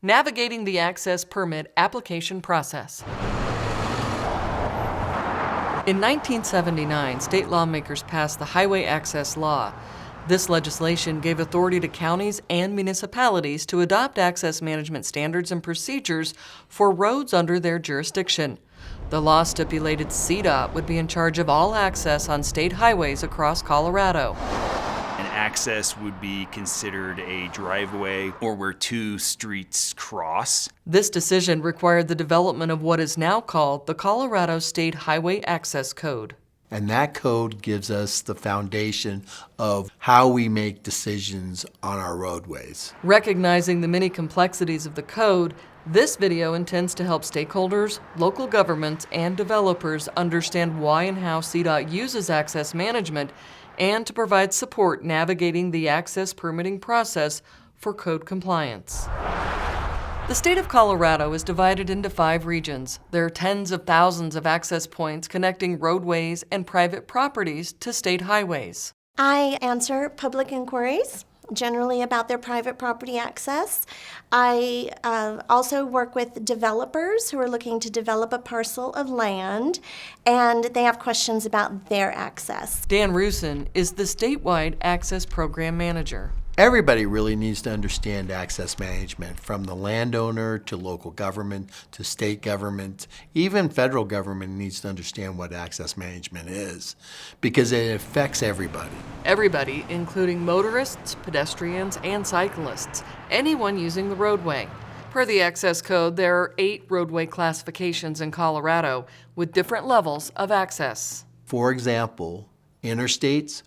Navigating the access permit application process. In 1979, state lawmakers passed the Highway Access Law. This legislation gave authority to counties and municipalities to adopt access management standards and procedures for roads under their jurisdiction. The law stipulated CDOT would be in charge of all access on state highways across Colorado. An access would be considered a driveway or where two streets cross. This decision required the development of what is now called the Colorado State Highway Access Code. And that code gives us the foundation of how we make decisions on our roadways. Recognizing the many complexities of the code, this video intends to help stakeholders, local governments, and developers understand why and how CDOT uses access management and to provide support navigating the access permitting process for code compliance. The state of Colorado is divided into 5 regions. There are tens of thousands of access points connecting roadways and private properties to state highways. I answer public inquiries, generally about their private property access. I also work with developers who are looking to develop a parcel of land, and they have questions about their access. Dan Rusin is the statewide Access Program Manager. Everybody really needs to understand access management, from the landowner to local government to state government. Even federal government needs to understand what access management is, because it affects everybody. Everybody, including motorists, pedestrians, and cyclists, anyone using the roadway. Per the Access Code, there are 8 roadway classifications in Colorado with different levels of access. For example, interstates,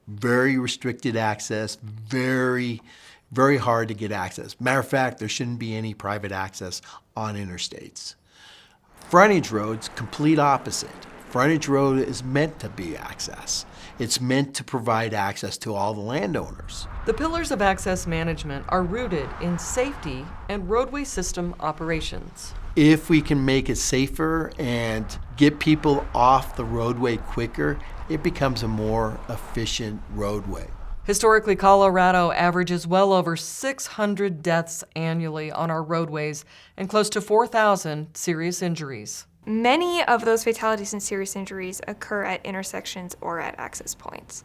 very restricted access, very hard to get access. Matter of fact, there shouldn't be any private access on interstates. Frontage roads, complete opposite. Frontage road is meant to be access. It's meant to provide access to all the landowners. The pillars of access management are rooted in safety and roadway system operations. If we can make it safer and get people off the roadway quicker, it becomes a more efficient roadway. Historically, Colorado averages well over 600 deaths annually on our roadways and close to 4,000 serious injuries. Many of those fatalities and serious injuries occur at intersections or at access points.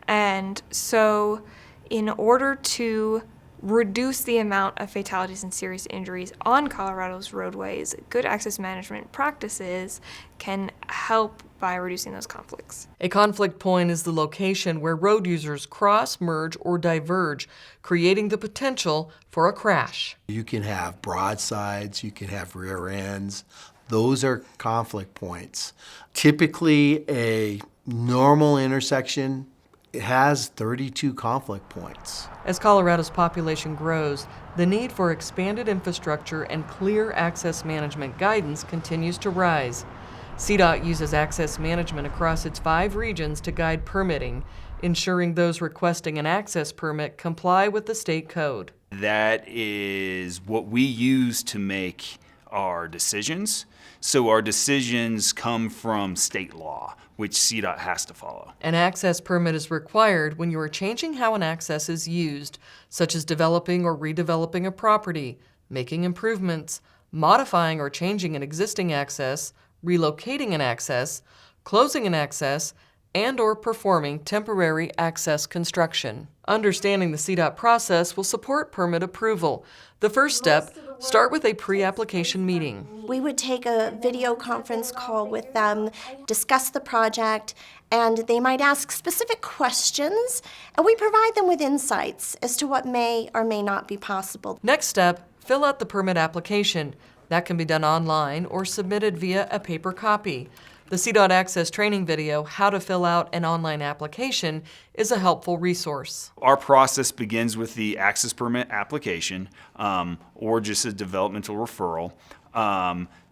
And so in order to reduce the amount of fatalities and serious injuries on Colorado's roadways, good access management practices can help by reducing those conflicts. A conflict point is the location where road users cross, merge, or diverge, creating the potential for a crash. You can have broadsides, you can have rear ends. Those are conflict points. Typically, a normal intersection has 32 conflict points. As Colorado's population grows, the need for expanded infrastructure and clear access management guidance continues to rise. CDOT uses access management across its 5 regions to guide permitting, ensuring those requesting an access permit comply with the state code. That is what we use to make our decisions. So our decisions come from state law, which CDOT has to follow. An access permit is required when you are changing how an access is used, such as developing or redeveloping a property, making improvements, modifying or changing an existing access, relocating an access, closing an access, and/or performing temporary access construction. Understanding the CDOT process will support permit approval. The first step, start with a pre-application meeting. We would take a video conference call with them, discuss the project, and they might ask specific questions, and we provide them with insights as to what may or may not be possible. Next step, fill out the permit application. That can be done online or submitted via a paper copy. The CDOT Access training video, How to Fill Out an Online Application, is a helpful resource. Our process begins with the access permit application or just a developmental referral.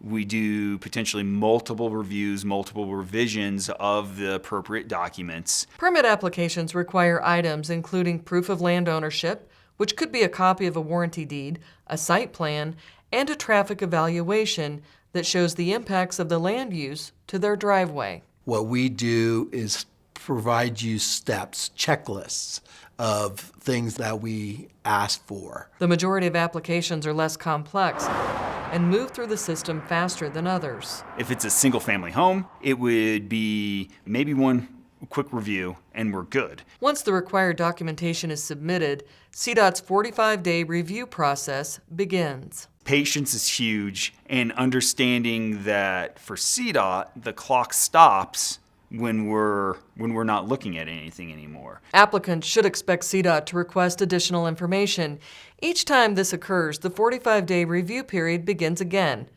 We do potentially multiple reviews, multiple revisions of the appropriate documents. Permit applications require items including proof of land ownership, which could be a copy of a warranty deed, a site plan, and a traffic evaluation that shows the impacts of the land use to their driveway. What we do is provide you steps, checklists of things that we ask for. The majority of applications are less complex and move through the system faster than others. If it's a single family home, it would be maybe one quick review and we're good. Once the required documentation is submitted, CDOT's 45-day review process begins. Patience is huge, and understanding that for CDOT, the clock stops when we're not looking at anything anymore. Applicants should expect CDOT to request additional information. Each time this occurs, the 45-day review period begins again.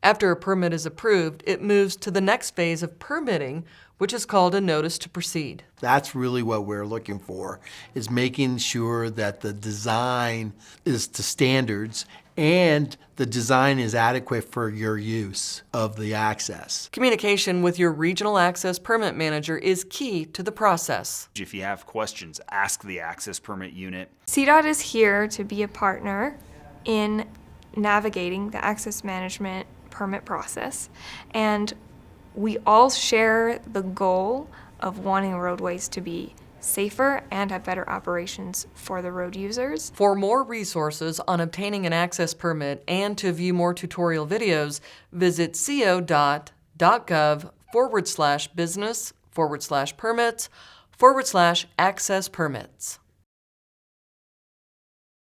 After a permit is approved, it moves to the next phase of permitting, which is called a notice to proceed. That's really what we're looking for, is making sure that the design is to standards and the design is adequate for your use of the access. Communication with your regional access permit manager is key to the process. If you have questions, ask the access permit unit. CDOT is here to be a partner in navigating the access management permit process, and we all share the goal of wanting roadways to be safer and have better operations for the road users. For more resources on obtaining an access permit and to view more tutorial videos, visit co.gov/business/permits/access permits.